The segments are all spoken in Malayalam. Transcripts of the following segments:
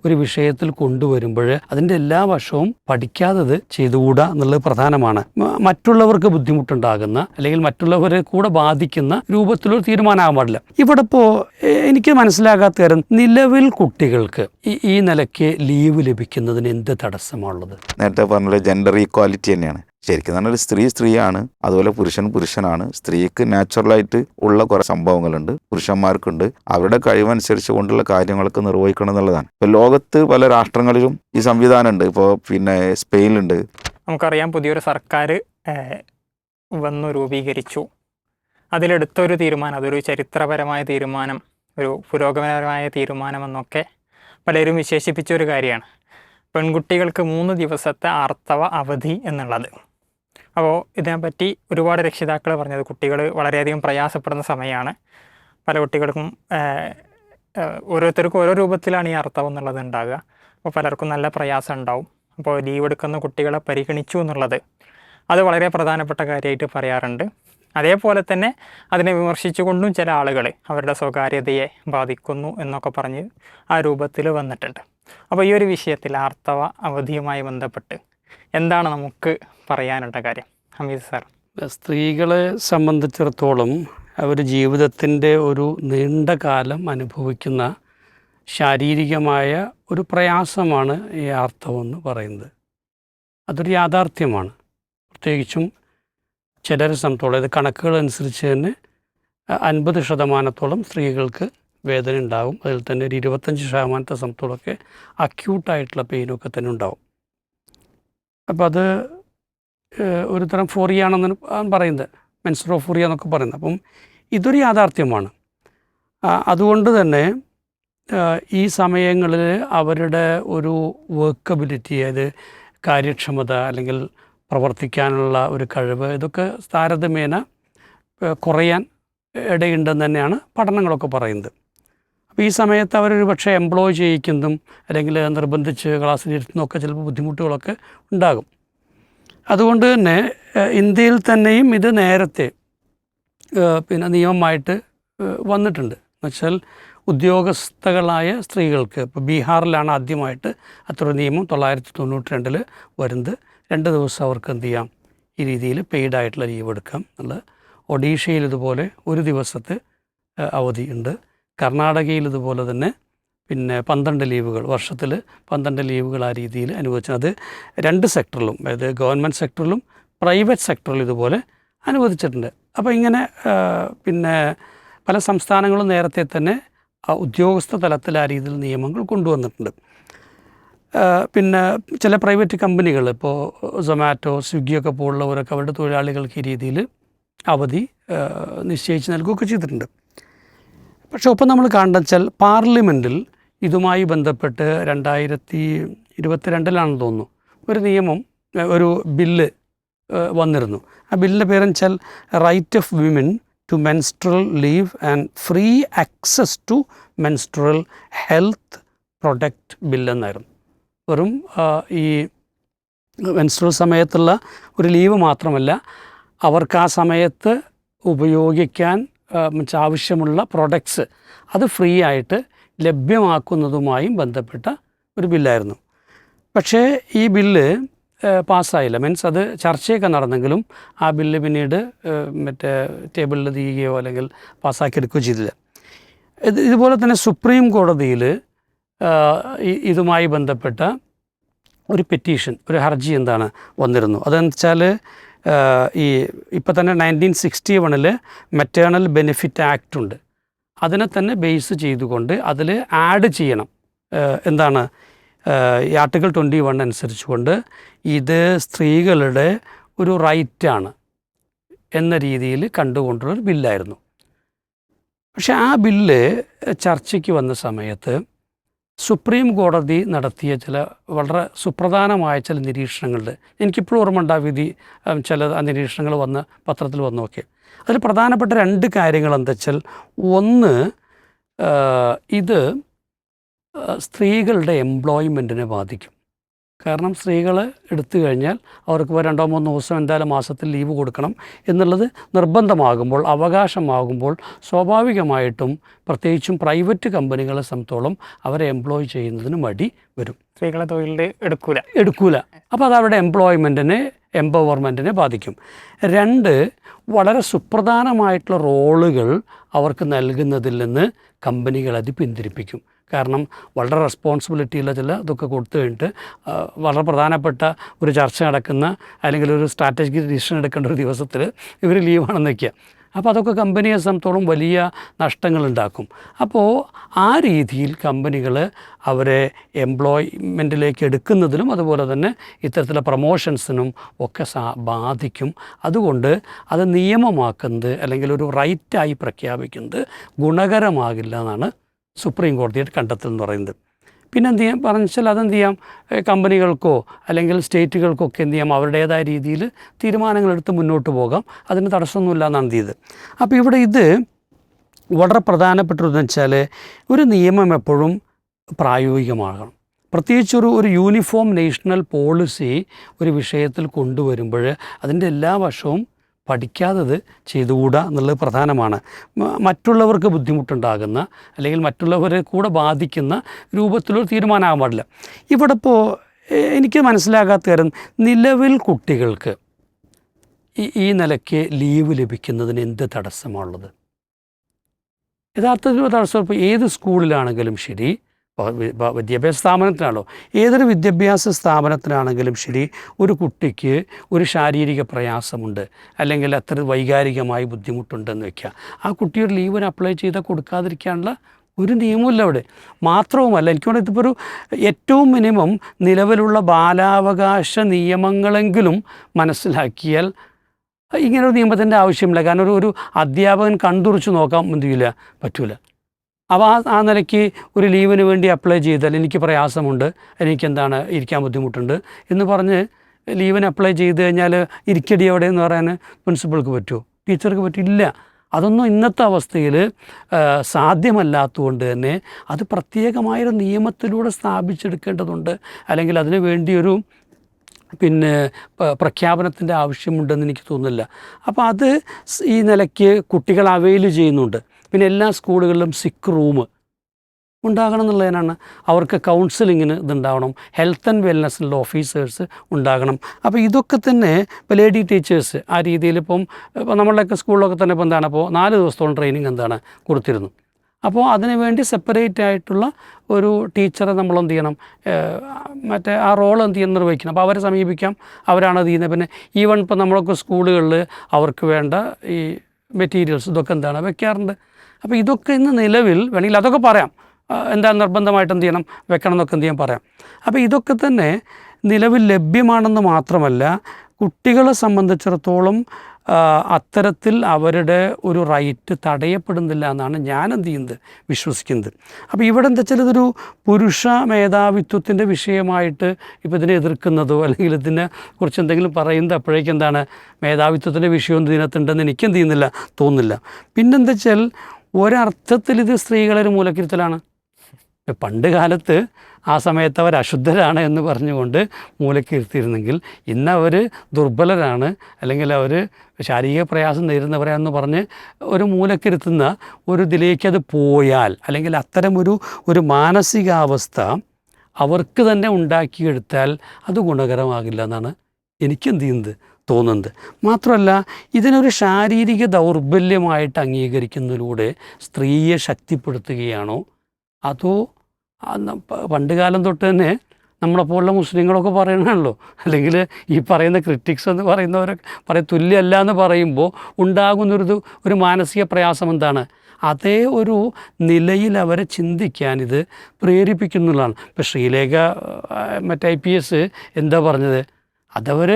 ഒരു വിഷയത്തിൽ കൊണ്ടുവരുമ്പോൾ അതിൻ്റെ എല്ലാ വശവും പഠിക്കാത്തത് ചെയ്തുകൂടാ എന്നുള്ളത് പ്രധാനമാണ്. മറ്റുള്ളവർക്ക് ബുദ്ധിമുട്ടുണ്ടാകുന്ന അല്ലെങ്കിൽ മറ്റുള്ളവരെ കൂടെ ബാധിക്കുന്ന രൂപത്തിലൊരു തീരുമാനമാകാൻ പാടില്ല. ഇവിടെ ഇപ്പോൾ എനിക്ക് മനസ്സിലാകാത്ത കാര്യം, നിലവിൽ കുട്ടികൾക്ക് ഈ നിലയ്ക്ക് ലീവ് ലഭിക്കുന്നതിന് എന്ത് തടസ്സമാണുള്ളത്? നേരത്തെ പറഞ്ഞ ജെൻഡർ ഈക്വാലിറ്റി തന്നെയാണ്. ശരിക്കും പറഞ്ഞാൽ സ്ത്രീയാണ്, അതുപോലെ പുരുഷനാണ്. സ്ത്രീക്ക് നാച്ചുറലായിട്ട് ഉള്ള കുറേ സംഭവങ്ങളുണ്ട്, പുരുഷന്മാർക്കുണ്ട്. അവരുടെ കഴിവനുസരിച്ച് കൊണ്ടുള്ള കാര്യങ്ങളൊക്കെ നിർവഹിക്കണം എന്നുള്ളതാണ്. ഇപ്പോൾ ലോകത്ത് പല രാഷ്ട്രങ്ങളിലും ഈ സംവിധാനമുണ്ട്. ഇപ്പോൾ സ്പെയിനിലുണ്ട്. നമുക്കറിയാം, പുതിയൊരു സർക്കാർ വന്നു രൂപീകരിച്ചു. അതിലെടുത്തൊരു തീരുമാനം, അതൊരു ചരിത്രപരമായ തീരുമാനം, ഒരു പുരോഗമനപരമായ തീരുമാനമെന്നൊക്കെ പലരും വിശേഷിപ്പിച്ച ഒരു കാര്യമാണ്. പെൺകുട്ടികൾക്ക് 3 ദിവസത്തെ ആർത്തവ അവധി എന്നുള്ളത്. അപ്പോൾ ഇതിനെപ്പറ്റി ഒരുപാട് രക്ഷിതാക്കൾ പറഞ്ഞത്, കുട്ടികൾ വളരെയധികം പ്രയാസപ്പെടുന്ന സമയമാണ്. പല കുട്ടികൾക്കും ഓരോരുത്തർക്കും ഓരോ രൂപത്തിലാണ് ഈ ആർത്തവം എന്നുള്ളത് ഉണ്ടാകുക. അപ്പോൾ പലർക്കും നല്ല പ്രയാസം ഉണ്ടാവും. അപ്പോൾ ലീവ് എടുക്കുന്ന കുട്ടികളെ പരിഗണിച്ചു എന്നുള്ളത് അത് വളരെ പ്രധാനപ്പെട്ട കാര്യമായിട്ട് പറയാറുണ്ട്. അതേപോലെ തന്നെ അതിനെ വിമർശിച്ചുകൊണ്ടും ചില ആളുകൾ അവരുടെ സ്വകാര്യതയെ ബാധിക്കുന്നു എന്നൊക്കെ പറഞ്ഞ് ആ രൂപത്തിൽ വന്നിട്ടുണ്ട്. അപ്പോൾ ഈ ഒരു വിഷയത്തിൽ ആർത്തവ അവധിയുമായി ബന്ധപ്പെട്ട് എന്താണ് നമുക്ക് പറയാനുള്ള കാര്യം? ഹമീദ് സാർ. സ്ത്രീകളെ സംബന്ധിച്ചിടത്തോളം അവർ ജീവിതത്തിൻ്റെ ഒരു നീണ്ട കാലം അനുഭവിക്കുന്ന ശാരീരികമായ ഒരു പ്രയാസമാണ് ഈ ആർത്തവം എന്ന് പറയുന്നത്. അതൊരു യാഥാർത്ഥ്യമാണ്. പ്രത്യേകിച്ചും ചിലരെ സംബന്ധിച്ചോളം ഇത് കണക്കുകൾ അനുസരിച്ച് തന്നെ 50% സ്ത്രീകൾക്ക് വേദന ഉണ്ടാകും. അതിൽ തന്നെ ഒരു 25% സംബന്ധിച്ചോളമൊക്കെ അക്യൂട്ടായിട്ടുള്ള പെയിനൊക്കെ തന്നെ ഉണ്ടാവും. അപ്പോൾ അത് ഒരു തരം ഫോറിയാണെന്നാണ് പറയുന്നത്, മെൻസ്ട്രോഫോറിയ എന്നൊക്കെ പറയുന്നത്. അപ്പം ഇതൊരു യാഥാർത്ഥ്യമാണ്. അതുകൊണ്ട് തന്നെ ഈ സമയങ്ങളിൽ അവരുടെ ഒരു വർക്കബിലിറ്റി, അതായത് കാര്യക്ഷമത അല്ലെങ്കിൽ പ്രവർത്തിക്കാനുള്ള ഒരു കഴിവ്, ഇതൊക്കെ താരതമ്യേന കുറയാൻ ഇടയുണ്ടെന്ന് തന്നെയാണ് പഠനങ്ങളൊക്കെ പറയുന്നത്. അപ്പോൾ ഈ സമയത്ത് അവരൊരു പക്ഷേ എംപ്ലോയ് ചെയ്യിക്കുന്നതും അല്ലെങ്കിൽ നിർബന്ധിച്ച് ക്ലാസ്സിലിരുത്തുന്നതൊക്കെ ചിലപ്പോൾ ബുദ്ധിമുട്ടുകളൊക്കെ ഉണ്ടാകും. അതുകൊണ്ട് തന്നെ ഇന്ത്യയിൽ തന്നെയും ഇത് നേരത്തെ നിയമമായിട്ട് വന്നിട്ടുണ്ട്. എന്നുവെച്ചാൽ ഉദ്യോഗസ്ഥകളായ സ്ത്രീകൾക്ക്, ഇപ്പോൾ ബീഹാറിലാണ് ആദ്യമായിട്ട് അത്ര നിയമം 1992 വരുന്നത്. 2 ദിവസം അവർക്ക് എന്ത് ചെയ്യാം, ഈ രീതിയിൽ പെയ്ഡായിട്ടുള്ള ലീവ് എടുക്കാം എന്നുള്ളത്. ഒഡീഷയിൽ ഇതുപോലെ 1 ദിവസത്തെ അവധി ഉണ്ട്. കർണാടകയിൽ ഇതുപോലെ തന്നെ 12 ലീവുകൾ, വർഷത്തിൽ 12 ലീവുകൾ ആ രീതിയിൽ അനുവദിച്ചു. അത് 2 സെക്ടറിലും, അതായത് ഗവൺമെൻറ് സെക്ടറിലും പ്രൈവറ്റ് സെക്ടറിലും ഇതുപോലെ അനുവദിച്ചിട്ടുണ്ട്. അപ്പോൾ ഇങ്ങനെ പല സംസ്ഥാനങ്ങളും നേരത്തെ തന്നെ ഉദ്യോഗസ്ഥ തലത്തിൽ ആ രീതിയിൽ നിയമങ്ങൾ കൊണ്ടുവന്നിട്ടുണ്ട്. ചില പ്രൈവറ്റ് കമ്പനികൾ, ഇപ്പോൾ സൊമാറ്റോ, സ്വിഗ്ഗിയൊക്കെ പോലുള്ളവരൊക്കെ അവരുടെ തൊഴിലാളികൾക്ക് ഈ രീതിയിൽ അവധി നിശ്ചയിച്ച് നൽകുകയൊക്കെ ചെയ്തിട്ടുണ്ട്. പക്ഷേ ഒപ്പം നമ്മൾ കാണുന്നത് വെച്ചാൽ പാർലമെൻറ്റിൽ ഇതുമായി ബന്ധപ്പെട്ട് 2022 തോന്നുന്നു ഒരു നിയമം, ഒരു ബില്ല് വന്നിരുന്നു. ആ ബില്ലിൻ്റെ പേരെന്ന് വെച്ചാൽ right of women to menstrual leave and free access to menstrual health protect bill എന്നായിരുന്നു. വെറും ഈ മെൻസ്ട്രൽ സമയത്തുള്ള ഒരു ലീവ് മാത്രമല്ല, അവർക്ക് ആ സമയത്ത് ഉപയോഗിക്കാൻ ആവശ്യമുള്ള പ്രൊഡക്ട്സ് അത് ഫ്രീ ആയിട്ട് ലഭ്യമാക്കുന്നതുമായും ബന്ധപ്പെട്ട ഒരു ബില്ലായിരുന്നു. പക്ഷേ ഈ ബില്ല് പാസ്സായില്ല. മീൻസ് അത് ചർച്ചയൊക്കെ നടന്നെങ്കിലും ആ ബില്ല് പിന്നീട് ടേബിളിൽ തീയുകയോ അല്ലെങ്കിൽ പാസ്സാക്കിയെടുക്കുകയോ ചെയ്തില്ല. ഇതുപോലെ തന്നെ സുപ്രീം കോടതിയിൽ ഇതുമായി ബന്ധപ്പെട്ട ഒരു പെറ്റീഷൻ, ഒരു ഹർജി വന്നിരുന്നു. അതെന്ന് വെച്ചാൽ ഇപ്പോൾ തന്നെ 1961 മെറ്റേണൽ ബെനിഫിറ്റ് ആക്ട് ഉണ്ട്. അതിനെ തന്നെ ബേസ് ചെയ്തുകൊണ്ട് അതിൽ ആഡ് ചെയ്യണം ഈ ആർട്ടിക്കിൾ 21 അനുസരിച്ചുകൊണ്ട് ഇത് സ്ത്രീകളുടെ ഒരു റൈറ്റാണ് എന്ന രീതിയിൽ കണ്ടുകൊണ്ടുള്ളൊരു ബില്ലായിരുന്നു. പക്ഷെ ആ ബില്ല് ചർച്ചയ്ക്ക് വന്ന സമയത്ത് സുപ്രീം കോടതി നടത്തിയ ചില വളരെ സുപ്രധാനമായ ചില നിരീക്ഷണങ്ങളുണ്ട്. എനിക്കിപ്പോഴും ഓർമ്മയുണ്ട് ആ വിധി, ചില നിരീക്ഷണങ്ങൾ വന്ന് പത്രത്തിൽ വന്നൊക്കെ. അതിൽ പ്രധാനപ്പെട്ട 2 കാര്യങ്ങൾ എന്താ വെച്ചാൽ, ഒന്ന്, ഇത് സ്ത്രീകളുടെ എംപ്ലോയ്മെൻറ്റിനെ ബാധിക്കും. കാരണം സ്ത്രീകൾ എടുത്തു കഴിഞ്ഞാൽ അവർക്ക് 2-3 ദിവസം എന്തായാലും മാസത്തിൽ ലീവ് കൊടുക്കണം എന്നുള്ളത് നിർബന്ധമാകുമ്പോൾ, അവകാശമാകുമ്പോൾ സ്വാഭാവികമായിട്ടും പ്രത്യേകിച്ചും പ്രൈവറ്റ് കമ്പനികളെ സംബന്ധിച്ചോളം അവരെ എംപ്ലോയ് ചെയ്യുന്നതിന് മടി വരും. സ്ത്രീകളെ തൊഴിൽ എടുക്കൂല. അപ്പോൾ അത് അവരുടെ എംപവർമെൻറ്റിനെ ബാധിക്കും. 2, വളരെ സുപ്രധാനമായിട്ടുള്ള റോളുകൾ അവർക്ക് നൽകുന്നതിൽ നിന്ന് കമ്പനികളത് പിന്തിരിപ്പിക്കും. കാരണം വളരെ റെസ്പോൺസിബിലിറ്റിയുള്ള ചില ഇതൊക്കെ കൊടുത്തു കഴിഞ്ഞിട്ട് വളരെ പ്രധാനപ്പെട്ട ഒരു ചർച്ച നടക്കുന്ന അല്ലെങ്കിൽ ഒരു സ്ട്രാറ്റജിക് ഡിസിഷൻ എടുക്കേണ്ട ഒരു ദിവസത്തിൽ ഇവർ ലീവാണെന്ന് വയ്ക്കുക. അപ്പോൾ അതൊക്കെ കമ്പനിയെ സംബന്ധിച്ചോളം വലിയ നഷ്ടങ്ങളുണ്ടാക്കും. അപ്പോൾ ആ രീതിയിൽ കമ്പനികൾ അവരെ എംപ്ലോയ്മെൻറ്റിലേക്ക് എടുക്കുന്നതിലും അതുപോലെ തന്നെ ഇത്തരത്തിലുള്ള പ്രൊമോഷൻസിനും ഒക്കെ ബാധിക്കും. അതുകൊണ്ട് അത് നിയമമാക്കുന്നത് അല്ലെങ്കിൽ ഒരു റൈറ്റായി പ്രഖ്യാപിക്കുന്നത് ഗുണകരമാകില്ല എന്നാണ് സുപ്രീം കോടതിയുടെ കണ്ടെത്തൽ എന്ന് പറയുന്നത്. പിന്നെ എന്ത് ചെയ്യാം പറഞ്ഞാൽ അതെന്ത് ചെയ്യാം, കമ്പനികൾക്കോ അല്ലെങ്കിൽ സ്റ്റേറ്റുകൾക്കൊക്കെ എന്ത് ചെയ്യാം അവരുടേതായ രീതിയിൽ തീരുമാനങ്ങളെടുത്ത് മുന്നോട്ട് പോകാം. അതിന് തടസ്സമൊന്നുമില്ല എന്നാണ് എന്ത് ചെയ്ത്. അപ്പോൾ ഇവിടെ ഇത് വളരെ പ്രധാനപ്പെട്ടതെന്ന് വെച്ചാൽ ഒരു നിയമം എപ്പോഴും പ്രായോഗികമാകണം. പ്രത്യേകിച്ച് ഒരു യൂണിഫോം നേഷണൽ പോളിസി ഒരു വിഷയത്തിൽ കൊണ്ടുവരുമ്പോൾ അതിൻ്റെ എല്ലാ വശവും പഠിക്കാത്തത് ചെയ്തുകൂടാ എന്നുള്ളത് പ്രധാനമാണ്. മറ്റുള്ളവർക്ക് ബുദ്ധിമുട്ടുണ്ടാകുന്ന അല്ലെങ്കിൽ മറ്റുള്ളവരെ കൂടെ ബാധിക്കുന്ന രൂപത്തിലൊരു തീരുമാനമാകാൻ പാടില്ല. ഇവിടെ ഇപ്പോൾ എനിക്ക് മനസ്സിലാകാത്ത കാര്യം, നിലവിൽ കുട്ടികൾക്ക് ഈ നിലയ്ക്ക് ലീവ് ലഭിക്കുന്നതിന് എന്ത് തടസ്സമാണുള്ളത്? യഥാർത്ഥത്തിൽ തടസ്സം ഇപ്പോൾ ഏത് സ്കൂളിലാണെങ്കിലും ശരി, വിദ്യാഭ്യാസ സ്ഥാപനത്തിനാണല്ലോ, ഏതൊരു വിദ്യാഭ്യാസ സ്ഥാപനത്തിനാണെങ്കിലും ശരി, ഒരു കുട്ടിക്ക് ഒരു ശാരീരിക പ്രയാസമുണ്ട് അല്ലെങ്കിൽ അത്ര വൈകാരികമായി ബുദ്ധിമുട്ടുണ്ടെന്ന് വയ്ക്കുക, ആ കുട്ടി ഒരു ലീവിന് അപ്ലൈ ചെയ്താൽ കൊടുക്കാതിരിക്കാനുള്ള ഒരു നിയമമില്ല അവിടെ. മാത്രവുമല്ല, എനിക്ക് തോന്നുന്നു ഇതിപ്പോൾ ഒരു ഏറ്റവും മിനിമം നിലവിലുള്ള ബാലാവകാശ നിയമങ്ങളെങ്കിലും മനസ്സിലാക്കിയാൽ ഇങ്ങനൊരു നിയമത്തിൻ്റെ ആവശ്യമില്ല. കാരണം ഒരു അധ്യാപകൻ കൺതുറിച്ച് നോക്കാൻ എന്തില്ല പറ്റൂല. അപ്പോൾ ആ നിലയ്ക്ക് ഒരു ലീവിന് വേണ്ടി അപ്ലൈ ചെയ്താൽ എനിക്ക് പ്രയാസമുണ്ട്, എനിക്കെന്താണ് ഇരിക്കാൻ ബുദ്ധിമുട്ടുണ്ട് എന്ന് പറഞ്ഞ് ലീവിന് അപ്ലൈ ചെയ്ത് കഴിഞ്ഞാൽ ഇരിക്കടി എവിടെ എന്ന് പറയാൻ പ്രിൻസിപ്പൾക്ക് പറ്റുമോ, ടീച്ചർക്ക് പറ്റില്ല. അതൊന്നും ഇന്നത്തെ അവസ്ഥയിൽ സാധ്യമല്ലാത്തതുകൊണ്ട് തന്നെ അത് പ്രത്യേകമായൊരു നിയമത്തിലൂടെ സ്ഥാപിച്ചെടുക്കേണ്ടതുണ്ട്. അല്ലെങ്കിൽ അതിന് വേണ്ടിയൊരു പ്രഖ്യാപനത്തിൻ്റെ ആവശ്യമുണ്ടെന്ന് എനിക്ക് തോന്നുന്നില്ല. അപ്പോൾ അത് ഈ നിലയ്ക്ക് കുട്ടികൾ അവെയിൽ ചെയ്യുന്നുണ്ട്. പിന്നെ എല്ലാ സ്കൂളുകളിലും സിക്ക് റൂം ഉണ്ടാകണം എന്നുള്ളതിനാണ്. അവർക്ക് കൗൺസിലിങ്ങിന് ഇതുണ്ടാവണം, ഹെൽത്ത് ആൻഡ് വെൽനെസ്സിനുള്ള ഓഫീസേഴ്സ് ഉണ്ടാകണം. അപ്പോൾ ഇതൊക്കെ തന്നെ ഇപ്പോൾ ലേഡി ടീച്ചേഴ്സ് ആ രീതിയിൽ ഇപ്പം നമ്മളുടെയൊക്കെ സ്കൂളിലൊക്കെ തന്നെ ഇപ്പോൾ എന്താണ്, അപ്പോൾ 4 ദിവസത്തോളം ട്രെയിനിങ് എന്താണ് കൊടുത്തിരുന്നു. അപ്പോൾ അതിന് വേണ്ടി സെപ്പറേറ്റ് ആയിട്ടുള്ള ഒരു ടീച്ചറെ നമ്മൾ എന്ത് ചെയ്യണം, മറ്റേ ആ റോൾ എന്ത് ചെയ്യണം നിർവഹിക്കണം. അപ്പോൾ അവരെ സമീപിക്കാം, അവരാണ് അത് ചെയ്യുന്നത്. പിന്നെ ഈവൻ ഇപ്പോൾ നമ്മളൊക്കെ സ്കൂളുകളിൽ അവർക്ക് വേണ്ട ഈ മെറ്റീരിയൽസ് ഇതൊക്കെ എന്താണ് വെക്കാറുണ്ട്. അപ്പോൾ ഇതൊക്കെ ഇന്ന് നിലവിൽ വേണമെങ്കിൽ അതൊക്കെ പറയാം, എന്താ നിർബന്ധമായിട്ട് എന്ത് ചെയ്യണം വെക്കണം എന്നൊക്കെ എന്ത് ചെയ്യാൻ പറയാം. അപ്പോൾ ഇതൊക്കെ തന്നെ നിലവിൽ ലഭ്യമാണെന്ന് മാത്രമല്ല, കുട്ടികളെ സംബന്ധിച്ചിടത്തോളം അത്തരത്തിൽ അവരുടെ ഒരു റൈറ്റ് തടയപ്പെടുന്നില്ല എന്നാണ് ഞാൻ എന്ത് ചെയ്യുന്നത് വിശ്വസിക്കുന്നത്. അപ്പോൾ ഇവിടെ എന്താ വെച്ചാൽ ഇതൊരു പുരുഷ മേധാവിത്വത്തിൻ്റെ വിഷയമായിട്ട് ഇപ്പോൾ ഇതിനെ എതിർക്കുന്നതോ അല്ലെങ്കിൽ ഇതിനെ കുറിച്ച് എന്തെങ്കിലും പറയുന്നത് അപ്പോഴേക്കും എന്താണ് മേധാവിത്വത്തിൻ്റെ വിഷയം ഇതിനകത്തുണ്ടെന്ന് എനിക്ക് എന്ത് ചെയ്യുന്നില്ല തോന്നുന്നില്ല. പിന്നെന്താ വെച്ചാൽ ഒരർത്ഥത്തിൽ ഇത് സ്ത്രീകളൊരു മൂലക്കിരുത്തലാണ്. പണ്ട് കാലത്ത് ആ സമയത്ത് അവർ അശുദ്ധരാണ് എന്ന് പറഞ്ഞുകൊണ്ട് മൂലക്കിരുത്തിയിരുന്നെങ്കിൽ ഇന്നവർ ദുർബലരാണ് അല്ലെങ്കിൽ അവർ ശാരീരിക പ്രയാസം നേരിടുന്നവരാണെന്ന് പറഞ്ഞ് ഒരു മൂലക്കിരുത്തുന്ന ഒരു ഇതിലേക്കത് പോയാൽ അല്ലെങ്കിൽ അത്തരം ഒരു മാനസികാവസ്ഥ അവർക്ക് തന്നെ ഉണ്ടാക്കിയെടുത്താൽ അത് ഗുണകരമാകില്ല എന്നാണ് എനിക്ക് എന്ത് ചെയ്യുന്നത് തോന്നുന്നത്. മാത്രമല്ല, ഇതിനൊരു ശാരീരിക ദൗർബല്യമായിട്ട് അംഗീകരിക്കുന്നതിലൂടെ സ്ത്രീയെ ശക്തിപ്പെടുത്തുകയാണോ അതോ പണ്ട് കാലം തൊട്ട് തന്നെ നമ്മളെപ്പോലുള്ള മുസ്ലിങ്ങളൊക്കെ പറയണമല്ലോ, അല്ലെങ്കിൽ ഈ പറയുന്ന ക്രിറ്റിക്സ് എന്ന് പറയുന്നവരൊക്കെ തുല്യമല്ല എന്ന് പറയുമ്പോൾ ഉണ്ടാകുന്നൊരു മാനസിക പ്രയാസം എന്താണ്, അതേ ഒരു നിലയിൽ അവരെ ചിന്തിക്കാൻ ഇത് പ്രേരിപ്പിക്കുന്നുള്ളതാണ്. ഇപ്പോൾ ശ്രീലേഖ മറ്റേ IPS എന്താ പറഞ്ഞത്, അതവർ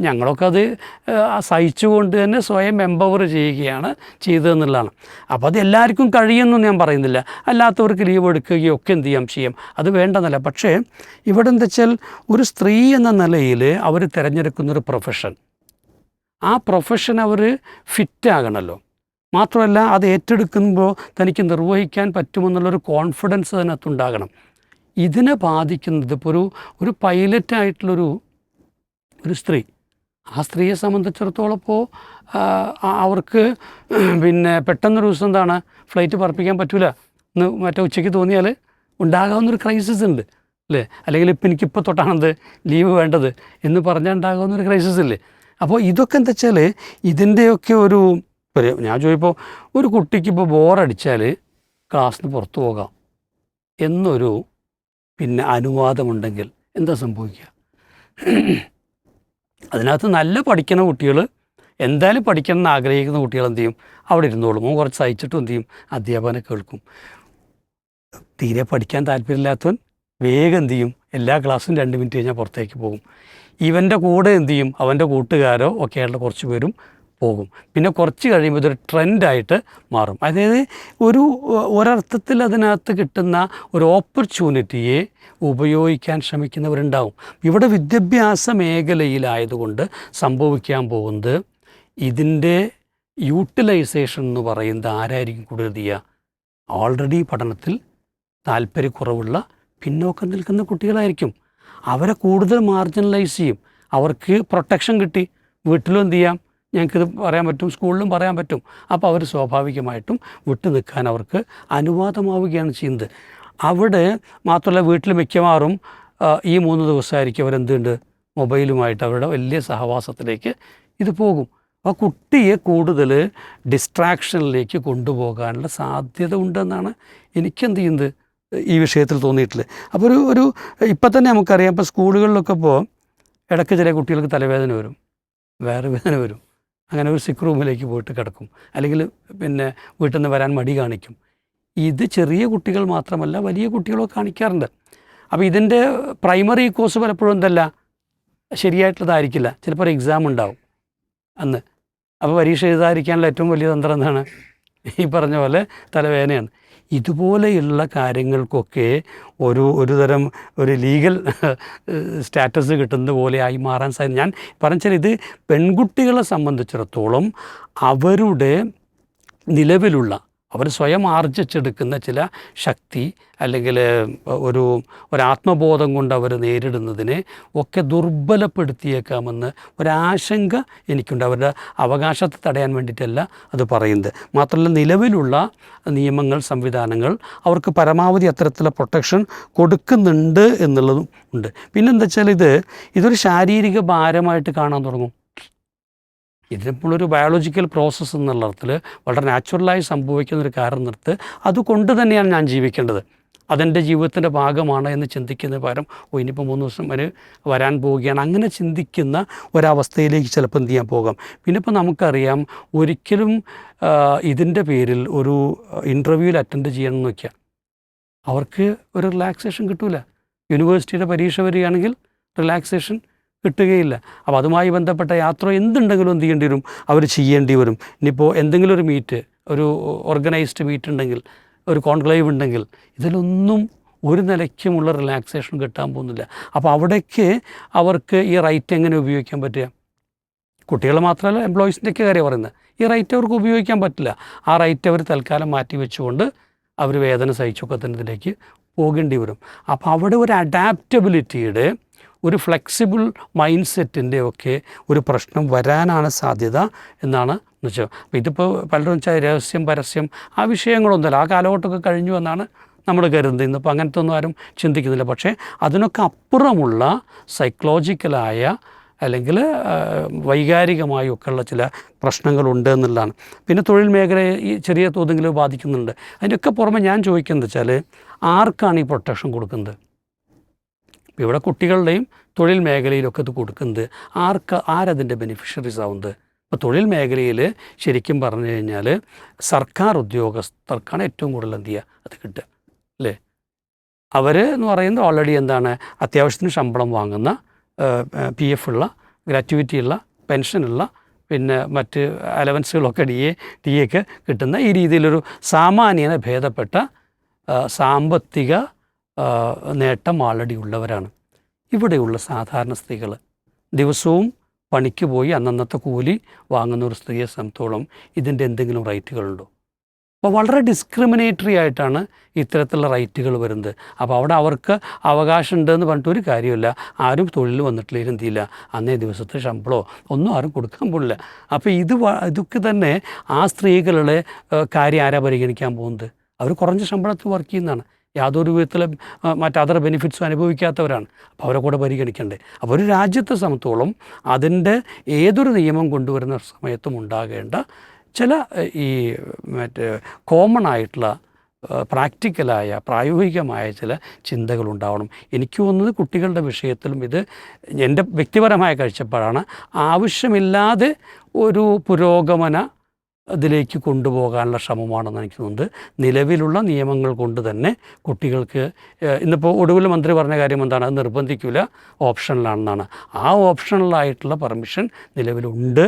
ഞങ്ങളൊക്കെ അത് സഹിച്ചുകൊണ്ട് തന്നെ സ്വയം എംപവർ ചെയ്യുകയാണ് ചെയ്തതെന്നുള്ളതാണ്. അപ്പോൾ അത് എല്ലാവർക്കും കഴിയുമെന്നും ഞാൻ പറയുന്നില്ല, അല്ലാത്തവർക്ക് ലീവ് എടുക്കുകയോ ഒക്കെ എന്ത് ചെയ്യാം അത് വേണ്ടെന്നല്ല. പക്ഷേ ഇവിടെ എന്താ വെച്ചാൽ ഒരു സ്ത്രീ എന്ന നിലയിൽ അവർ തിരഞ്ഞെടുക്കുന്നൊരു പ്രൊഫഷൻ, ആ പ്രൊഫഷൻ അവർ ഫിറ്റാകണമല്ലോ. മാത്രമല്ല അത് ഏറ്റെടുക്കുമ്പോൾ തനിക്ക് നിർവഹിക്കാൻ പറ്റുമെന്നുള്ളൊരു കോൺഫിഡൻസ് അതിനകത്തുണ്ടാകണം. ഇതിനെ ബാധിക്കുന്നത് ഇപ്പോൾ ഒരു പൈലറ്റായിട്ടുള്ളൊരു സ്ത്രീ, ആ സ്ത്രീയെ സംബന്ധിച്ചിടത്തോളം ഇപ്പോൾ അവർക്ക് പിന്നെ പെട്ടെന്നൊരു ദിവസം എന്താണ് ഫ്ലൈറ്റ് പറപ്പിക്കാൻ പറ്റില്ല എന്ന് മറ്റേ ഉച്ചയ്ക്ക് തോന്നിയാൽ ഉണ്ടാകാവുന്നൊരു ക്രൈസിസ് ഉണ്ട് അല്ലേ? അല്ലെങ്കിൽ ഇപ്പം എനിക്കിപ്പോൾ തൊട്ടാണെന്ത് ലീവ് വേണ്ടത് എന്ന് പറഞ്ഞാൽ ഉണ്ടാകാവുന്നൊരു ക്രൈസിസ് ഇല്ലേ? അപ്പോൾ ഇതൊക്കെ എന്താ വെച്ചാൽ ഇതിൻ്റെയൊക്കെ ഞാൻ ചോദിപ്പോൾ ഒരു കുട്ടിക്ക് ഇപ്പോൾ ബോറടിച്ചാൽ ക്ലാസ്സിന് പുറത്തു പോകാം എന്നൊരു അനുവാദമുണ്ടെങ്കിൽ എന്താ സംഭവിക്കുക? അതിനകത്ത് നല്ല പഠിക്കുന്ന കുട്ടികൾ, എന്തായാലും പഠിക്കണം എന്ന് ആഗ്രഹിക്കുന്ന കുട്ടികൾ എന്ത് ചെയ്യും? അവിടെ ഇരുന്നോളും. കുറച്ച് സഹിച്ചിട്ടും എന്ത് ചെയ്യും? അധ്യാപകനെ കേൾക്കും. തീരെ പഠിക്കാൻ താല്പര്യമില്ലാത്തവൻ വേഗം എന്ത് ചെയ്യും? എല്ലാ ക്ലാസ്സും 2 മിനിറ്റ് കഴിഞ്ഞാൽ പുറത്തേക്ക് പോകും. ഇവൻ്റെ കൂടെ എന്ത് ചെയ്യും? അവൻ്റെ കൂട്ടുകാരോ ഒക്കെയുള്ള കുറച്ച് പേരും പോകും. പിന്നെ കുറച്ച് കഴിയുമ്പോൾ ഇതൊരു ട്രെൻഡായിട്ട് മാറും. അതായത് ഒരർത്ഥത്തിൽ അതിനകത്ത് കിട്ടുന്ന ഒരു ഓപ്പർച്യൂണിറ്റിയെ ഉപയോഗിക്കാൻ ശ്രമിക്കുന്നവരുണ്ടാവും. ഇവിടെ വിദ്യാഭ്യാസ മേഖലയിലായതുകൊണ്ട് സംഭവിക്കാൻ പോകുന്നത് ഇതിൻ്റെ യൂട്ടിലൈസേഷൻ എന്ന് പറയുന്നത് ആരായിരിക്കും കൂടുതൽ ചെയ്യുക? ഓൾറെഡി പഠനത്തിൽ താല്പര്യക്കുറവുള്ള പിന്നോക്കം നിൽക്കുന്ന കുട്ടികളായിരിക്കും. അവരെ കൂടുതൽ മാർജിനലൈസ് ചെയ്യും. അവർക്ക് പ്രൊട്ടക്ഷൻ കിട്ടി. വീട്ടിലും എന്ത് ചെയ്യാം? ഞങ്ങൾക്കിത് പറയാൻ പറ്റും, സ്കൂളിലും പറയാൻ പറ്റും. അപ്പോൾ അവർ സ്വാഭാവികമായിട്ടും വിട്ടു നിൽക്കാൻ അവർക്ക് അനുവാദമാവുകയാണ് ചെയ്യുന്നത്. അവിടെ മാത്രമല്ല, വീട്ടിൽ മിക്കവാറും ഈ 3 ദിവസമായിരിക്കും അവരെന്തുണ്ട്? മൊബൈലുമായിട്ട് അവരുടെ വലിയ സഹവാസത്തിലേക്ക് ഇത് പോകും. അപ്പോൾ കുട്ടിയെ കൂടുതൽ ഡിസ്ട്രാക്ഷനിലേക്ക് കൊണ്ടുപോകാനുള്ള സാധ്യത ഉണ്ടെന്നാണ് എനിക്കെന്ത് ചെയ്യുന്നത് ഈ വിഷയത്തിൽ തോന്നിയിട്ടുള്ളത്. അപ്പോൾ ഇപ്പം തന്നെ നമുക്കറിയാം, ഇപ്പോൾ സ്കൂളുകളിലൊക്കെ ഇപ്പോൾ ഇടയ്ക്ക് ചില കുട്ടികൾക്ക് തലവേദന വരും, വേറെ വേദന വരും. അങ്ങനെ ഒരു സിക്ക് റൂമിലേക്ക് പോയിട്ട് കിടക്കും, അല്ലെങ്കിൽ വീട്ടിൽ നിന്ന് വരാൻ മടി കാണിക്കും. ഇത് ചെറിയ കുട്ടികൾ മാത്രമല്ല, വലിയ കുട്ടികളൊക്കെ കാണിക്കാറുണ്ട്. അപ്പോൾ ഇതിൻ്റെ പ്രൈമറി കോഴ്സ് പലപ്പോഴും എന്തല്ല ശരിയായിട്ടുള്ളതായിരിക്കില്ല. ചിലപ്പോൾ ഒരു എക്സാം ഉണ്ടാവും അന്ന്. അപ്പോൾ പരീക്ഷ എഴുതാതിരിക്കാനുള്ള ഏറ്റവും വലിയ തന്ത്രം എന്താണ്? ഈ പറഞ്ഞ പോലെ തലവേദനയാണ്. ഇതുപോലെയുള്ള കാര്യങ്ങൾക്കൊക്കെ ഒരു തരം ലീഗൽ സ്റ്റാറ്റസ് കിട്ടുന്നത് പോലെ ആയി മാറാൻ സാധ്യത. ഞാൻ പറഞ്ഞാൽ ഇത് പെൺകുട്ടികളെ സംബന്ധിച്ചിടത്തോളം അവരുടെ നിലവിലുള്ള, അവർ സ്വയം ആർജിച്ചെടുക്കുന്ന ചില ശക്തി അല്ലെങ്കിൽ ഒരാത്മബോധം കൊണ്ട് അവർ നേരിടുന്നതിനെ ഒക്കെ ദുർബലപ്പെടുത്തിയേക്കാമെന്ന് ഒരാശങ്ക എനിക്കുണ്ട്. അവരുടെ അവകാശത്തെ തടയാൻ വേണ്ടിയിട്ടല്ല അത് പറയുന്നത്. മാത്രമല്ല, നിലവിലുള്ള നിയമങ്ങൾ, സംവിധാനങ്ങൾ അവർക്ക് പരമാവധി അത്തരത്തിലുള്ള പ്രൊട്ടക്ഷൻ കൊടുക്കുന്നുണ്ട് എന്നുള്ളതും ഉണ്ട്. പിന്നെന്താ വെച്ചാൽ ഇതൊരു ശാരീരിക ഭാരമായിട്ട് കാണാൻ തുടങ്ങും. ഇതിനിപ്പോഴൊരു ബയോളജിക്കൽ പ്രോസസ്സ് എന്നുള്ള അർത്ഥത്തിൽ വളരെ നാച്ചുറലായി സംഭവിക്കുന്നൊരു കാര്യം നിർത്ത്, അതുകൊണ്ട് തന്നെയാണ് ഞാൻ ജീവിക്കേണ്ടത്, അതെൻ്റെ ജീവിതത്തിൻ്റെ ഭാഗമാണ് എന്ന് ചിന്തിക്കുന്ന പകരം ഇനിയിപ്പോൾ 3 ദിവസം വരെ വരാൻ പോവുകയാണ്, അങ്ങനെ ചിന്തിക്കുന്ന ഒരവസ്ഥയിലേക്ക് ചിലപ്പോൾ എന്ത് ചെയ്യാൻ പോകാം. പിന്നെ ഇപ്പോൾ നമുക്കറിയാം, ഒരിക്കലും ഇതിൻ്റെ പേരിൽ ഒരു ഇൻ്റർവ്യൂവിൽ അറ്റൻഡ് ചെയ്യണം എന്ന് വയ്ക്കുക, അവർക്ക് ഒരു റിലാക്സേഷൻ കിട്ടില്ല. യൂണിവേഴ്സിറ്റിയുടെ പരീക്ഷ വരികയാണെങ്കിൽ റിലാക്സേഷൻ കിട്ടുകയില്ല. അപ്പോൾ അതുമായി ബന്ധപ്പെട്ട യാത്ര എന്തുണ്ടെങ്കിലും എന്ത് ചെയ്യേണ്ടി വരും? അവർ ചെയ്യേണ്ടി വരും. ഇനിയിപ്പോൾ എന്തെങ്കിലും ഒരു മീറ്റ്, ഒരു ഓർഗനൈസ്ഡ് മീറ്റ് ഉണ്ടെങ്കിൽ, ഒരു കോൺക്ലേവ് ഉണ്ടെങ്കിൽ, ഇതിലൊന്നും ഒരു നിലയ്ക്കുമുള്ള റിലാക്സേഷൻ കിട്ടാൻ പോകുന്നില്ല. അപ്പോൾ അവിടേക്ക് അവർക്ക് ഈ റൈറ്റ് എങ്ങനെ ഉപയോഗിക്കാൻ പറ്റുക? കുട്ടികൾ മാത്രമല്ല, എംപ്ലോയീസിൻ്റെയൊക്കെ കാര്യം പറയുന്നത്, ഈ റൈറ്റ് അവർക്ക് ഉപയോഗിക്കാൻ പറ്റില്ല. ആ റൈറ്റ് അവർ തൽക്കാലം മാറ്റി വെച്ചുകൊണ്ട് അവർ വേദന സഹിച്ചൊക്കെ തന്നെ ഇതിലേക്ക് പോകേണ്ടി വരും. അപ്പോൾ അവിടെ ഒരു അഡാപ്റ്റബിലിറ്റിയുടെ, ഒരു ഫ്ലെക്സിബിൾ മൈൻഡ് സെറ്റിൻ്റെ ഒക്കെ ഒരു പ്രശ്നം വരാനാണ് സാധ്യത എന്നാണ് വെച്ചാൽ. അപ്പോൾ ഇതിപ്പോൾ പലരും വെച്ചാൽ രഹസ്യം, പരസ്യം, ആ വിഷയങ്ങളൊന്നുമല്ല, ആ കാലഘട്ടമൊക്കെ കഴിഞ്ഞു എന്നാണ് നമ്മൾ കരുതുന്നത്. ഇന്നിപ്പോൾ അങ്ങനത്തെ ഒന്നും ആരും ചിന്തിക്കുന്നില്ല. പക്ഷേ അതിനൊക്കെ അപ്പുറമുള്ള സൈക്കോളജിക്കലായ അല്ലെങ്കിൽ വൈകാരികമായൊക്കെ ഉള്ള ചില പ്രശ്നങ്ങളുണ്ട് എന്നുള്ളതാണ്. പിന്നെ തൊഴിൽ മേഖലയെ ഈ ചെറിയ തോതെങ്കിലും ബാധിക്കുന്നുണ്ട്. അതിൻ്റെയൊക്കെ പുറമെ ഞാൻ ചോദിക്കുന്നത് വെച്ചാൽ, ആർക്കാണ് ഈ പ്രൊട്ടക്ഷൻ കൊടുക്കുന്നത്? ഇപ്പോൾ ഇവിടെ കുട്ടികളുടെയും തൊഴിൽ മേഖലയിലൊക്കെ ഇത് കൊടുക്കുന്നത് ആരതിൻ്റെ ബെനിഫിഷ്യറീസ് ആവുന്നത്? ഇപ്പോൾ തൊഴിൽ മേഖലയിൽ ശരിക്കും പറഞ്ഞു കഴിഞ്ഞാൽ സർക്കാർ ഉദ്യോഗസ്ഥർക്കാണ് ഏറ്റവും കൂടുതൽ എന്ത് ചെയ്യുക, അത് കിട്ടുക അല്ലേ? അവർ എന്ന് പറയുന്നത് ഓൾറെഡി എന്താണ്, അത്യാവശ്യത്തിന് ശമ്പളം വാങ്ങുന്ന, PF ഉള്ള, ഗ്രാറ്റുവിറ്റി ഉള്ള, പെൻഷനുള്ള, പിന്നെ മറ്റ് അലവൻസുകളൊക്കെ DA ഒക്കെ കിട്ടുന്ന ഈ രീതിയിലൊരു സാമാന്യന ഭേദപ്പെട്ട സാമ്പത്തിക നേട്ടം ആൾറെഡി ഉള്ളവരാണ്. ഇവിടെയുള്ള സാധാരണ സ്ത്രീകൾ ദിവസവും പണിക്ക് പോയി അന്നന്നത്തെ കൂലി വാങ്ങുന്ന ഒരു സ്ത്രീയെ സംബന്ധിച്ചോളം ഇതിൻ്റെ എന്തെങ്കിലും റൈറ്റുകളുണ്ടോ? അപ്പോൾ വളരെ ഡിസ്ക്രിമിനേറ്ററി ആയിട്ടാണ് ഇത്തരത്തിലുള്ള റൈറ്റുകൾ വരുന്നത്. അപ്പോൾ അവിടെ അവർക്ക് അവകാശമുണ്ടെന്ന് പറഞ്ഞിട്ട് ഒരു കാര്യമില്ല. ആരും തൊഴിൽ വന്നിട്ടില്ല, എന്ത് ചെയ്യില്ല, അന്നേ ദിവസത്തെ ശമ്പളമോ ഒന്നും ആരും കൊടുക്കാൻ പോകില്ല. അപ്പോൾ ഇതൊക്കെ തന്നെ ആ സ്ത്രീകളുടെ കാര്യം ആരാ പരിഗണിക്കാൻ പോകുന്നത്? അവർ കുറഞ്ഞ ശമ്പളത്തിൽ വർക്ക് ചെയ്യുന്നതാണ്, യാതൊരു വിധത്തിലും മറ്റതർ ബെനിഫിറ്റ്സും അനുഭവിക്കാത്തവരാണ്. അപ്പോൾ അവരെ കൂടെ പരിഗണിക്കണ്ടേ? അപ്പോൾ ഒരു രാജ്യത്തെ സംബന്ധിച്ചോളം അതിൻ്റെ ഏതൊരു നിയമം കൊണ്ടുവരുന്ന സമയത്തും ഉണ്ടാകേണ്ട ചില ഈ മറ്റേ കോമൺ ആയിട്ടുള്ള പ്രാക്ടിക്കലായ പ്രായോഗികമായ ചില ചിന്തകളുണ്ടാവണം. എനിക്ക് തോന്നുന്നത് കുട്ടികളുടെ വിഷയത്തിലും ഇത് എൻ്റെ വ്യക്തിപരമായ കാഴ്ചപ്പാടാണ്. ആവശ്യമില്ലാതെ ഒരു പുരോഗമന അതിലേക്ക് കൊണ്ടുപോകാനുള്ള ശ്രമമാണെന്ന് എനിക്ക് തോന്നുന്നത്. നിലവിലുള്ള നിയമങ്ങൾ കൊണ്ട് തന്നെ കുട്ടികൾക്ക് ഇന്നിപ്പോൾ ഒടുവിൽ മന്ത്രി പറഞ്ഞ കാര്യം എന്താണ്? അത് നിർബന്ധിക്കില്ല, ഓപ്ഷണലാണെന്നാണ്. ആ ഓപ്ഷണലായിട്ടുള്ള പെർമിഷൻ നിലവിലുണ്ട്.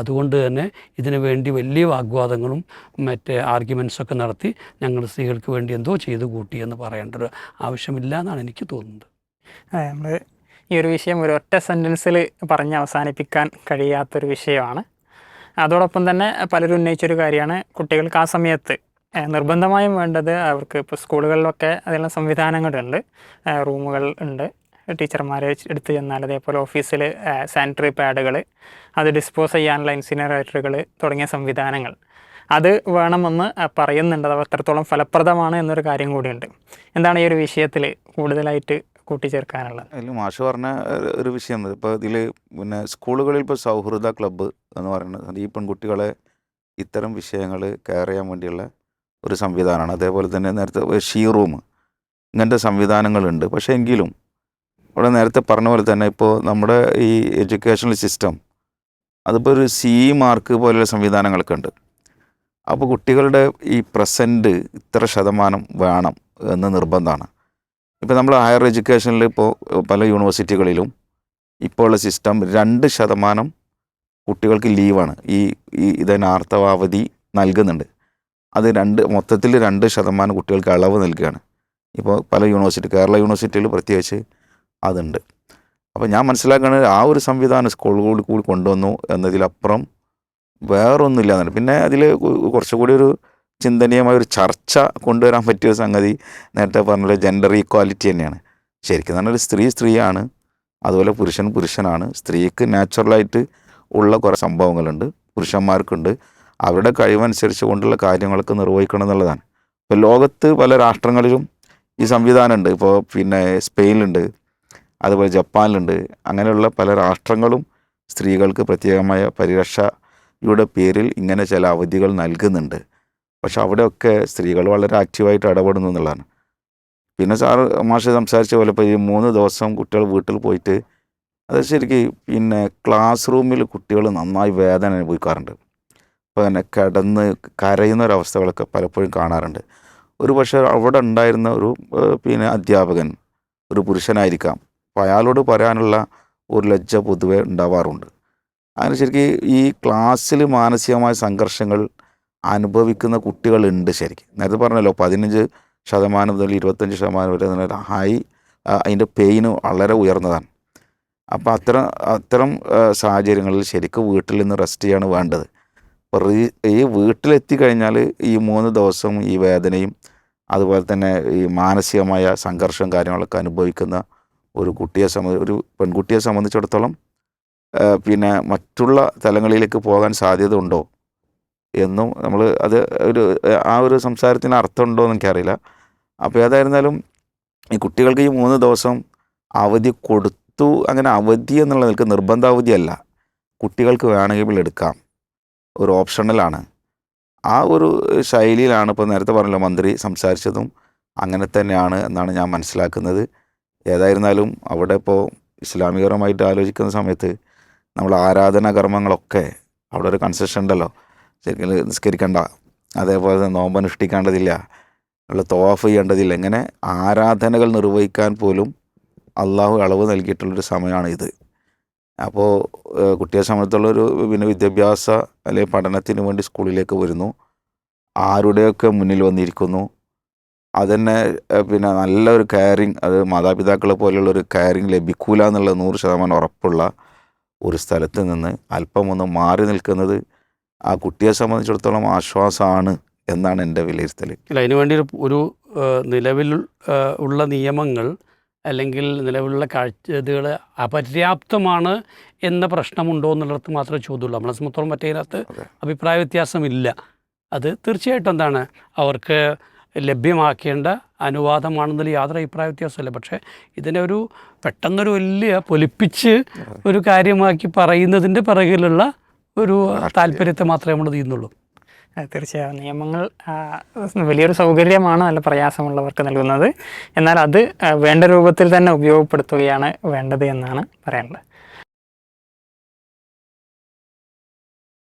അതുകൊണ്ട് തന്നെ ഇതിനു വേണ്ടി വലിയ വാഗ്വാദങ്ങളും മറ്റേ ആർഗ്യുമെൻസൊക്കെ നടത്തി ഞങ്ങൾ സ്ത്രീകൾക്ക് വേണ്ടി എന്തോ ചെയ്തു കൂട്ടി എന്ന് പറയേണ്ട ഒരു ആവശ്യമില്ല എന്നാണ് എനിക്ക് തോന്നുന്നത്. നമ്മൾ ഈ ഒരു വിഷയം ഒരു ഒറ്റ സെൻറ്റൻസിൽ പറഞ്ഞ് അവസാനിപ്പിക്കാൻ കഴിയാത്തൊരു വിഷയമാണ്. അതോടൊപ്പം തന്നെ പലരും ഉന്നയിച്ചൊരു കാര്യമാണ്, കുട്ടികൾക്ക് ആ സമയത്ത് നിർബന്ധമായും വേണ്ടത് അവർക്ക് ഇപ്പോൾ സ്കൂളുകളിലൊക്കെ അതിനുള്ള സംവിധാനങ്ങളുണ്ട്, റൂമുകൾ ഉണ്ട്, ടീച്ചർമാരെ എടുത്ത് ചെന്നാൽ അതേപോലെ ഓഫീസിൽ സാനിറ്ററി പാഡുകൾ, അത് ഡിസ്പോസ് ചെയ്യാനുള്ള ഇൻസിനറേറ്ററുകൾ തുടങ്ങിയ സംവിധാനങ്ങൾ അത് വേണമെന്ന് പറയുന്നുണ്ട്. അത് എത്രത്തോളം ഫലപ്രദമാണ് എന്നൊരു കാര്യം കൂടിയുണ്ട്. എന്താണ് ഈ ഒരു വിഷയത്തിൽ കൂടുതലായിട്ട് കൂട്ടിച്ചേർക്കാനുള്ളത്? അതിൽ മാഷ് പറഞ്ഞ ഒരു വിഷയം, ഇപ്പോൾ ഇതിൽ പിന്നെ സ്കൂളുകളിൽ ഇപ്പോൾ സൗഹൃദ ക്ലബ്ബ് എന്ന് പറയുന്നത് ഈ പെൺകുട്ടികളെ ഇത്തരം വിഷയങ്ങൾ കെയർ ചെയ്യാൻ വേണ്ടിയുള്ള ഒരു സംവിധാനമാണ്. അതേപോലെ തന്നെ നേരത്തെ ഷീ റൂം, ഇങ്ങനത്തെ സംവിധാനങ്ങളുണ്ട്. പക്ഷേ എങ്കിലും ഇവിടെ നേരത്തെ പറഞ്ഞ പോലെ തന്നെ ഇപ്പോൾ നമ്മുടെ ഈ എഡ്യൂക്കേഷണൽ സിസ്റ്റം അതിപ്പോൾ ഒരു സി മാർക്ക് പോലെയുള്ള സംവിധാനങ്ങളൊക്കെ ഉണ്ട്. അപ്പോൾ കുട്ടികളുടെ ഈ പ്രസൻറ്റ് ഇത്ര ശതമാനം വേണം എന്ന് നിർബന്ധമാണ്. ഇപ്പോൾ നമ്മൾ ഹയർ എഡ്യൂക്കേഷനിൽ ഇപ്പോൾ പല യൂണിവേഴ്സിറ്റികളിലും ഇപ്പോൾ ഉള്ള സിസ്റ്റം 2% കുട്ടികൾക്ക് ലീവാണ്. ഇതിന് ആർത്തവാവധി നൽകുന്നുണ്ട്. അത് മൊത്തത്തിൽ 2% കുട്ടികൾക്ക് ഇളവ് നൽകുകയാണ്. ഇപ്പോൾ പല യൂണിവേഴ്സിറ്റി, കേരള യൂണിവേഴ്സിറ്റിയിൽ പ്രത്യേകിച്ച് അതുണ്ട്. അപ്പോൾ ഞാൻ മനസ്സിലാക്കുന്നത് ആ ഒരു സംവിധാനം സ്കൂളുകളിൽ കൂടി കൊണ്ടുവന്നു എന്നതിലപ്പുറം വേറൊന്നുമില്ല എന്നാണ്. പിന്നെ അതിൽ കുറച്ചുകൂടി ഒരു ചിന്തനീയമായ ഒരു ചർച്ച കൊണ്ടുവരാൻ പറ്റിയ സംഗതി നേരത്തെ പറഞ്ഞ ജെൻഡർ ഈക്വാലിറ്റി തന്നെയാണ്. ശരിക്കും പറഞ്ഞാൽ സ്ത്രീയാണ്, അതുപോലെ പുരുഷനാണ്. സ്ത്രീക്ക് നാച്ചുറലായിട്ട് ഉള്ള കുറേ സംഭവങ്ങളുണ്ട്, പുരുഷന്മാർക്കുണ്ട്. അവരുടെ കഴിവനുസരിച്ച് കൊണ്ടുള്ള കാര്യങ്ങളൊക്കെ നിർവഹിക്കണം എന്നുള്ളതാണ്. ഇപ്പോൾ ലോകത്ത് പല രാഷ്ട്രങ്ങളിലും ഈ സംവിധാനമുണ്ട്. ഇപ്പോൾ പിന്നെ സ്പെയിനിലുണ്ട്, അതുപോലെ ജപ്പാനിലുണ്ട്. അങ്ങനെയുള്ള പല രാഷ്ട്രങ്ങളും സ്ത്രീകൾക്ക് പ്രത്യേകമായ പരിരക്ഷയുടെ പേരിൽ ഇങ്ങനെ ചില അവധികൾ നൽകുന്നുണ്ട്. പക്ഷെ അവിടെയൊക്കെ സ്ത്രീകൾ വളരെ ആക്റ്റീവായിട്ട് ഇടപെടുന്നു എന്നുള്ളതാണ്. പിന്നെ മാഷ് സംസാരിച്ച പോലെ ഇപ്പോൾ ഈ 3 ദിവസം കുട്ടികൾ വീട്ടിൽ പോയിട്ട് അത് ശരിക്കും പിന്നെ ക്ലാസ് റൂമിൽ കുട്ടികൾ നന്നായി വേദന അനുഭവിക്കാറുണ്ട്. അപ്പോൾ അങ്ങനെ കിടന്ന് കരയുന്ന ഒരവസ്ഥകളൊക്കെ പലപ്പോഴും കാണാറുണ്ട്. ഒരു പക്ഷേ അവിടെ ഉണ്ടായിരുന്ന ഒരു പിന്നെ അധ്യാപകൻ ഒരു പുരുഷനായിരിക്കാം. അപ്പോൾ അയാളോട് പറയാനുള്ള ഒരു ലജ്ജ പൊതുവെ ഉണ്ടാവാറുണ്ട്. അങ്ങനെ ശരിക്കും ഈ ക്ലാസ്സിൽ മാനസികമായ സംഘർഷങ്ങൾ അനുഭവിക്കുന്ന കുട്ടികളുണ്ട്. ശരിക്കും നേരത്തെ പറഞ്ഞല്ലോ 15% മുതൽ 25% വരെ ഹൈ, അതിൻ്റെ പെയിന് വളരെ ഉയർന്നതാണ്. അപ്പോൾ അത്തരം സാഹചര്യങ്ങളിൽ ശരിക്കും വീട്ടിൽ നിന്ന് റെസ്റ്റ് ചെയ്യാണ് വേണ്ടത്. അപ്പോൾ ഈ വീട്ടിലെത്തി കഴിഞ്ഞാൽ ഈ 3 ദിവസം ഈ വേദനയും അതുപോലെ തന്നെ ഈ മാനസികമായ സംഘർഷം കാര്യങ്ങളൊക്കെ അനുഭവിക്കുന്ന ഒരു പെൺകുട്ടിയെ സംബന്ധിച്ചിടത്തോളം പിന്നെ മറ്റുള്ള തലങ്ങളിലേക്ക് പോകാൻ സാധ്യത ഉണ്ടോ എന്നും നമ്മൾ ആ ഒരു സംസാരത്തിന് അർത്ഥമുണ്ടോ എന്ന് എനിക്കറിയില്ല. അപ്പോൾ ഏതായിരുന്നാലും ഈ കുട്ടികൾക്ക് ഈ 3 ദിവസം അവധി കൊടുത്തു. അങ്ങനെ അവധി എന്നുള്ള നിലക്ക് നിർബന്ധാവധിയല്ല, കുട്ടികൾക്ക് വേണമെങ്കിൽ എടുക്കാം, ഒരു ഓപ്ഷണലാണ്. ആ ഒരു ശൈലിയിലാണ് ഇപ്പോൾ നേരത്തെ പറഞ്ഞല്ലോ മന്ത്രി സംസാരിച്ചതും അങ്ങനെ തന്നെയാണ് എന്നാണ് ഞാൻ മനസ്സിലാക്കുന്നത്. ഏതായിരുന്നാലും അവിടെ ഇപ്പോൾ ഇസ്ലാമികപരമായിട്ട് ആലോചിക്കുന്ന സമയത്ത് നമ്മൾ ആരാധനാ കർമ്മങ്ങളൊക്കെ അവിടെ ഒരു കൺസെഷൻ ഉണ്ടല്ലോ. ശരിക്കും നിസ്കരിക്കേണ്ട, അതേപോലെ തന്നെ നോമ്പനുഷ്ഠിക്കേണ്ടതില്ല, ഉള്ള തവാഫ് ചെയ്യേണ്ടതില്ല. ഇങ്ങനെ ആരാധനകൾ നിർവഹിക്കാൻ പോലും അള്ളാഹു അളവ് നൽകിയിട്ടുള്ളൊരു സമയമാണ് ഇത്. അപ്പോൾ കുട്ടിയെ സംബന്ധിച്ചുള്ളൊരു പിന്നെ വിദ്യാഭ്യാസ അല്ലെങ്കിൽ പഠനത്തിന് വേണ്ടി സ്കൂളിലേക്ക് വരുന്നു, ആരുടെയൊക്കെ മുന്നിൽ വന്നിരിക്കുന്നു. അതുതന്നെ പിന്നെ നല്ലൊരു കെയറിങ്, അത് മാതാപിതാക്കളെ പോലെയുള്ളൊരു കെയറിങ് ലഭിക്കൂല എന്നുള്ള 100% ഉറപ്പുള്ള ഒരു സ്ഥലത്ത് നിന്ന് അല്പം ഒന്ന് മാറി നിൽക്കുന്നത് ആ കുട്ടിയെ സംബന്ധിച്ചിടത്തോളം ആശ്വാസമാണ് എന്നാണ് എൻ്റെ വിലയിരുത്തൽ. അല്ല, അതിനു വേണ്ടി ഒരു നിലവിൽ ഉള്ള നിയമങ്ങൾ അല്ലെങ്കിൽ നിലവിലുള്ള കാഴ്ചകൾ അപര്യാപ്തമാണ് എന്ന പ്രശ്നമുണ്ടോ എന്നുള്ളത് മാത്രമേ ചോദ്യമുള്ളൂ. നമ്മളെ സംബന്ധിച്ചോളം മറ്റേതിനകത്ത് അഭിപ്രായ വ്യത്യാസമില്ല. അത് തീർച്ചയായിട്ടും എന്താണ് അവർക്ക് ലഭ്യമാക്കേണ്ട അനുവാദമാണെന്നതിൽ യാതൊരു അഭിപ്രായ വ്യത്യാസമില്ല. പക്ഷേ ഇതിനെ ഒരു പെട്ടെന്നൊരു വലിയ പൊലിപ്പിച്ച് ഒരു കാര്യമാക്കി പറയുന്നതിൻ്റെ പിറകിലുള്ള ഒരു താല്പര്യത്തെ മാത്രമേ നമ്മൾ ചെയ്യുന്നുള്ളൂ. തീർച്ചയായും നിയമങ്ങൾ വലിയൊരു സൗകര്യമാണ് നല്ല പ്രയാസമുള്ളവർക്ക് നൽകുന്നത്. എന്നാൽ അത് വേണ്ട രൂപത്തിൽ തന്നെ ഉപയോഗപ്പെടുത്തുകയാണ് വേണ്ടത് എന്നാണ് പറയാനുള്ളത്.